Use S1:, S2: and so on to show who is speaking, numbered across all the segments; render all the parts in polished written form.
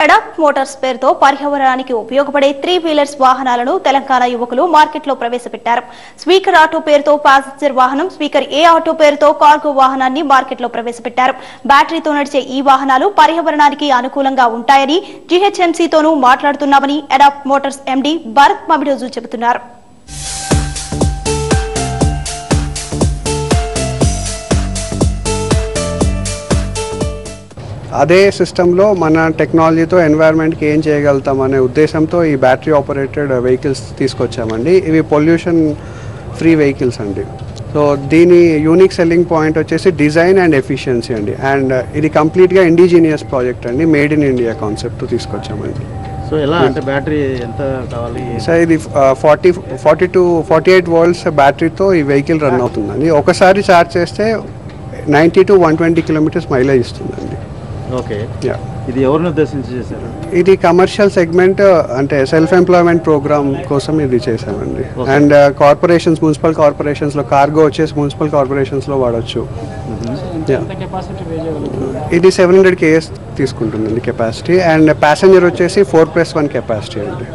S1: Adapt Motors పేరుతో పర్యావరణానికి ఉపయోగపడే 3 వీలర్స్ వాహనాలను తెలంగాణ యువకులు మార్కెట్లో ప్రవేశపెట్టారు. స్పీకర్ ఆటో పేరుతో ప్యాసింజర్ వాహనం, స్పీకర్ ఏ ఆటో పేరుతో కార్గో వాహనాన్ని మార్కెట్లో ప్రవేశపెట్టారు. బ్యాటరీతో నడిచే ఈ వాహనాలు పర్యావరణానికి అనుకూలంగా ఉంటాయని జీహెచ్ఎంసీతోనూ మాట్లాడుతున్నామని అడాప్ట్ మోటార్స్ ఎండీ భరత్ మమిడోజు చెబుతున్నారు.
S2: అదే సిస్టంలో మన టెక్నాలజీతో ఎన్వైర్న్మెంట్కి ఏం చేయగలుగుతాం అనే ఉద్దేశంతో ఈ బ్యాటరీ ఆపరేటెడ్ వెహికల్స్ తీసుకొచ్చామండి. ఇవి పొల్యూషన్ ఫ్రీ వెహికల్స్ అండి. సో దీని యూనిక్ సెల్లింగ్ పాయింట్ వచ్చేసి డిజైన్ అండ్ ఎఫిషియన్సీ అండి. అండ్ ఇది కంప్లీట్గా ఇండిజినియస్ ప్రాజెక్ట్ అండి, మేడ్ ఇన్ ఇండియా కాన్సెప్ట్తో తీసుకొచ్చామండి.
S3: సో ఎలా అంటే బ్యాటరీ ఎంత కావాలి?
S2: సార్ ఇది 40 to 48 వోల్ట్స్ బ్యాటరీతో ఈ వెహికల్ రన్ అవుతుందండి. ఒకసారి ఛార్జ్ చేస్తే 90 to 120 కిలోమీటర్స్ మైలేజ్ ఇస్తుందండి.
S3: ఓకే, ఇది ఎవరిని ఉద్దేశించి చేశారు?
S2: ఇది కమర్షియల్ సెగ్మెంట్ అంటే సెల్ఫ్ ఎంప్లాయ్మెంట్ ప్రోగ్రామ్ కోసం ఇది చేసామండి. అండ్ కార్పొరేషన్స్, మున్సిపల్ కార్పొరేషన్స్లో కార్గో వచ్చేసి మున్సిపల్ కార్పొరేషన్స్లో వాడచ్చు. ఇది 700 kgs తీసుకుంటుందండి కెపాసిటీ. అండ్ ప్యాసింజర్ వచ్చేసి 4+1 కెపాసిటీ అండి.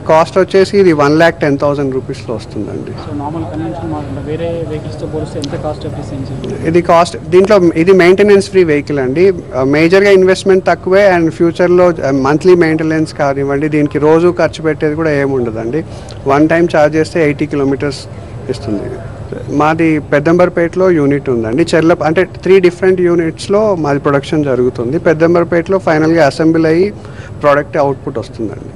S2: కాస్ట్ వచ్చేసి ఇది 1,10,000 రూపీస్లో వస్తుందండి. ఇది కాస్ట్ దీంట్లో ఇది మెయింటెనెన్స్ ఫ్రీ వెహికల్ అండి. మేజర్గా ఇన్వెస్ట్మెంట్ తక్కువే అండ్ ఫ్యూచర్లో మంత్లీ మెయింటెనెన్స్ కానివ్వండి, దీనికి రోజు ఖర్చు పెట్టేది కూడా ఏముండదండి. వన్ టైం ఛార్జ్ చేస్తే 80 కిలోమీటర్స్ ఇస్తుంది. మాది పెద్దంబర్పేటలో యూనిట్ ఉందండి. అంటే 3 డిఫరెంట్ యూనిట్స్లో మాది ప్రొడక్షన్ జరుగుతుంది. పెద్దంబర్పేటలో ఫైనల్గా అసెంబ్లీ అయ్యి ప్రోడక్ట్ అవుట్పుట్ వస్తుందండి.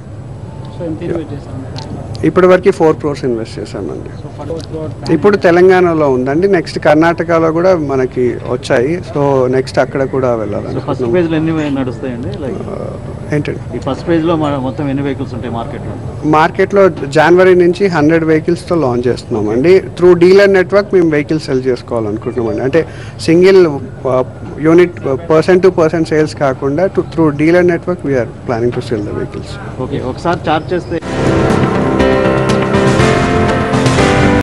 S2: ఇప్పటి వరకు 4 crores ఇన్వెస్ట్ చేశామండి. ఇప్పుడు తెలంగాణలో ఉందండి. నెక్స్ట్ కర్ణాటకలో కూడా మనకి వచ్చాయి. సో నెక్స్ట్ అక్కడ కూడా వెళ్ళాలండి. ఏంటండి
S3: ఈ ఫస్ట్ పేజ్లో మొత్తం ఎన్ని వెహికల్స్ ఉంటాయి
S2: మార్కెట్లో? జనవరి నుంచి 100 వెహికల్స్తో లాంచ్ చేస్తున్నామండి. త్రూ డీలర్ నెట్వర్క్ మేము వెహికల్స్ సెల్ చేసుకోవాలనుకుంటున్నామండి. అంటే single unit person to person sales కాకుండా through dealer network we're planning to sell the vehicles.
S3: Okay, ఒకసారి చార్జ్ చేస్తే